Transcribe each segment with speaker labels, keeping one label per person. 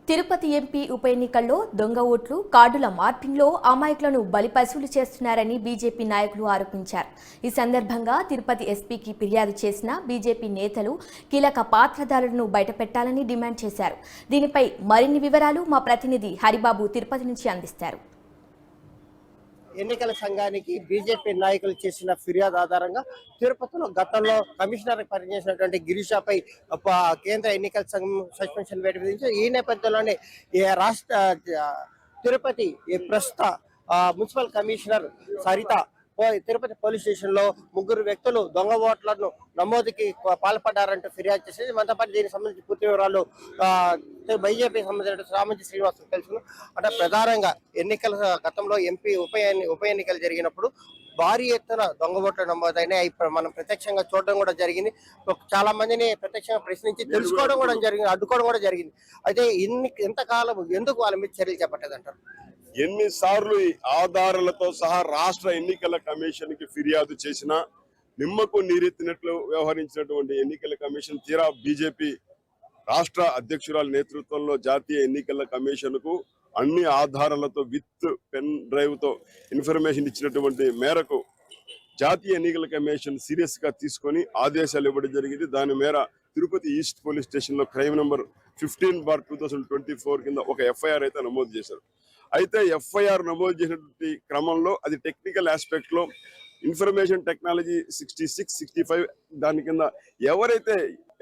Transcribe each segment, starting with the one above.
Speaker 1: Tirupati MP ఉప ఎన్నికల్లో దొంగ ఓట్లు కార్డుల మార్పింగ్లో అమాయకులను బలిపశువులు చేస్తున్నారని బీజేపీ నాయకులు ఆరోపించారు. ఈ సందర్భంగా తిరుపతి ఎస్పీకి ఫిర్యాదు చేసిన బీజేపీ నేతలు కీలక పాత్రధారులను బయటపెట్టాలని డిమాండ్ చేశారు. దీనిపై మరిన్ని వివరాలు మా ప్రతినిధి హరిబాబు తిరుపతి నుంచి అందిస్తారు.
Speaker 2: ఎన్నికల సంఘానికి బీజేపీ నాయకులు చేసిన ఫిర్యాదు ఆధారంగా తిరుపతిలో గతంలో కమిషనర్ పనిచేసినటువంటి గిరీషాపై కేంద్ర ఎన్నికల సంఘం సస్పెన్షన్ వేటు విధించారు. ఈ నేపథ్యంలోనే తిరుపతి ప్రస్తుత municipal commissioner Saritha Tirupati police station లో ముగ్గురు వ్యక్తులు దొంగ ఓట్లను నమోదుకి పాల్పడ్డారంటూ ఫిర్యాదు చేసేది. మనతో పాటు దీనికి సంబంధించి పూర్తి వివరాలు బీజేపీ సంబంధించిన రామంచి శ్రీనివాస్ తెలుసుకున్నాం. అంటే ప్రధానంగా ఎన్నికల గతంలో ఉప ఎన్నికలు జరిగినప్పుడు భారీ ఎత్తున దొంగ ఓట్లు నమోదైనాయి. మనం ప్రత్యక్షంగా చూడడం కూడా జరిగింది. చాలా మందిని ప్రత్యక్షంగా ప్రశ్నించి తెలుసుకోవడం కూడా జరిగింది, అడ్డుకోవడం కూడా జరిగింది. అయితే ఎంతకాలం ఎందుకు వాళ్ళ మీద చర్యలు చేపట్టేదంటారు?
Speaker 3: ఎన్నిసార్లు ఆధారాలతో సహా రాష్ట్ర ఎన్నికల కమిషన్ కి ఫిర్యాదు చేసినా నిమ్మకు నీరెత్తినట్లు వ్యవహరించినటువంటి ఎన్నికల కమిషన్ తీరా బీజేపీ రాష్ట్ర అధ్యక్షురాల నేతృత్వంలో జాతీయ ఎన్నికల కమిషన్ కు అన్ని ఆధారాలతో విత్ పెన్ డ్రైవ్ తో ఇన్ఫర్మేషన్ ఇచ్చినటువంటి మేరకు జాతీయ ఎన్నికల కమిషన్ సీరియస్ గా తీసుకొని ఆదేశాలు ఇవ్వడం జరిగింది. దాని మేర తిరుపతి ఈస్ట్ పోలీస్ స్టేషన్ లో క్రైమ్ నంబర్ 15/2024 కింద ఒక ఎఫ్ఐఆర్ అయితే నమోదు చేశారు. అయితే ఎఫ్ఐఆర్ నమోదు చేసినటువంటి క్రమంలో అది టెక్నికల్ ఆస్పెక్ట్ లో ఇన్ఫర్మేషన్ టెక్నాలజీ 66, 65 దాని కింద ఎవరైతే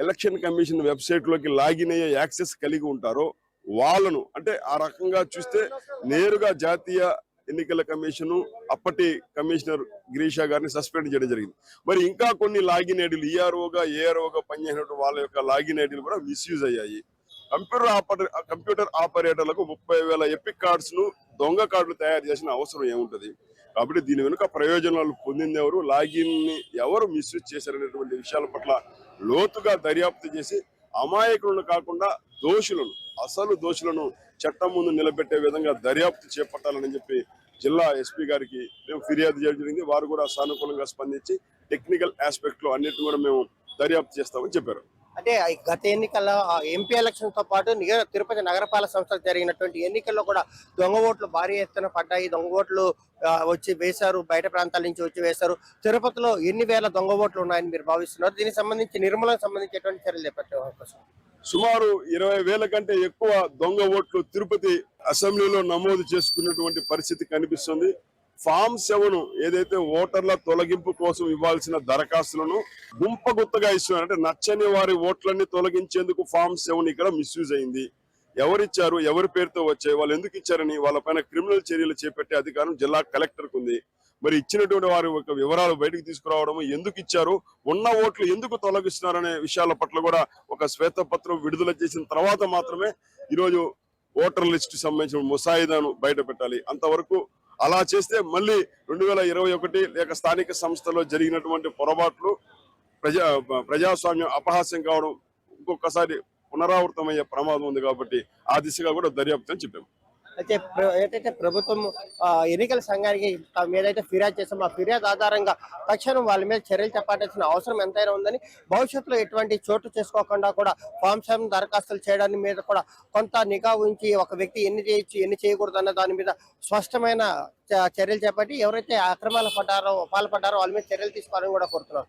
Speaker 3: ఎలక్షన్ కమిషన్ వెబ్సైట్ లోకి లాగిన్ అయ్యే యాక్సెస్ కలిగి ఉంటారో వాళ్ళను, అంటే ఆ రకంగా చూస్తే నేరుగా జాతీయ ఎన్నికల కమిషన్ అప్పటి కమిషనర్ గిరీషా గారిని సస్పెండ్ చేయడం జరిగింది. మరి ఇంకా కొన్ని లాగిన్ ఐడీలు ఈఆర్ఓగా ఏఆర్ఓగా పనిచేసినటువంటి వాళ్ళ యొక్క లాగిన్ ఐడీలు కూడా మిస్యూజ్ అయ్యాయి. కంప్యూటర్ ఆపరేటర్లకు 30,000 ఎపిక్ కార్డ్స్ ను దొంగ కార్డులు తయారు చేసిన అవసరం ఏముంటది? కాబట్టి దీని వెనుక ప్రయోజనాలు పొందింది ఎవరు, లాగిన్ ని ఎవరు మిస్యూజ్ చేశారనేటువంటి విషయాల పట్ల లోతుగా దర్యాప్తు చేసి అమాయకులను కాకుండా దోషులను, అసలు దోషులను చట్టం ముందు నిలబెట్టే విధంగా దర్యాప్తు చేపట్టాలని చెప్పి జిల్లా ఎస్పీ గారికి మేము ఫిర్యాదు చేయడం జరిగింది. వారు కూడా సానుకూలంగా స్పందించి టెక్నికల్ ఆస్పెక్ట్ లో అన్నిటిని కూడా మేము దర్యాప్తు చేస్తామని చెప్పారు.
Speaker 2: అంటే గత ఎన్నికల్లో ఎంపీ ఎలక్షన్ తో పాటు తిరుపతి నగరపాలక సంస్థలు జరిగినటువంటి ఎన్నికల్లో కూడా దొంగ ఓట్లు భారీ ఎత్తున పడ్డాయి. దొంగ ఓట్లు వచ్చి వేశారు, బయట ప్రాంతాల నుంచి వచ్చి వేశారు. తిరుపతిలో ఎన్ని వేల దొంగ ఓట్లు ఉన్నాయని మీరు భావిస్తున్నారు? దీనికి సంబంధించి నిర్మూలనకు సంబంధించి ఎటువంటి చర్యలు చేపట్టే అవకాశం?
Speaker 3: సుమారు 20,000 కంటే ఎక్కువ దొంగ ఓట్లు తిరుపతి అసెంబ్లీలో నమోదు చేసుకున్నటువంటి పరిస్థితి కనిపిస్తుంది. ఫామ్ 7 ఏదైతే ఓటర్ల తొలగింపు కోసం ఇవ్వాల్సిన దరఖాస్తులను గుంపగుత్తగా ఇస్తున్నారు. అంటే నచ్చని వారి ఓట్లన్నీ తొలగించేందుకు ఫామ్ 7 ఇక్కడ మిస్యూజ్ అయింది. ఎవరిచ్చారు, ఎవరి పేరుతో వచ్చాయి, వాళ్ళు ఎందుకు ఇచ్చారని వాళ్ళపైన క్రిమినల్ చర్యలు చేపట్టే అధికారం జిల్లా కలెక్టర్కు ఉంది. మరి ఇచ్చినటువంటి వారి యొక్క వివరాలు బయటకు తీసుకురావడం, ఎందుకు ఇచ్చారు, ఉన్న ఓట్లు ఎందుకు తొలగిస్తున్నారనే విషయాల పట్ల కూడా ఒక శ్వేతపత్రం విడుదల చేసిన తర్వాత మాత్రమే ఈరోజు ఓటర్ లిస్టు సంబంధించిన ముసాయిదాను బయట పెట్టాలి. అంతవరకు అలా చేస్తే మళ్ళీ 2021 లేక స్థానిక సంస్థలో జరిగినటువంటి పొరపాట్లు ప్రజాస్వామ్యం అపహాస్యం కావడం ఇంకొకసారి పునరావృతమయ్యే ప్రమాదం ఉంది. కాబట్టి ఆ దిశగా కూడా దర్యాప్తు అని చెప్పాము.
Speaker 2: అయితే ఏదైతే ప్రభుత్వం ఎన్నికల సంఘానికి ఏదైతే ఫిర్యాదు చేస్తామో ఆ ఫిర్యాదు ఆధారంగా తక్షణం వాళ్ళ మీద చర్యలు చేపట్టాల్సిన అవసరం ఎంతైనా ఉందని, భవిష్యత్తులో ఎటువంటి చోటు చేసుకోకుండా కూడా ఫామ్ 7 దరఖాస్తులు చేయడానికి మీద కూడా కొంత నిఘా ఉంచి ఒక వ్యక్తి ఎన్ని చేయొచ్చు, ఎన్ని చేయకూడదు అన్న దాని మీద స్పష్టమైన చర్యలు చేపట్టి ఎవరైతే అక్రమాలు పాల్పడ్డారో వాళ్ళ మీద చర్యలు తీసుకోవాలని కూడా కోరుతున్నారు.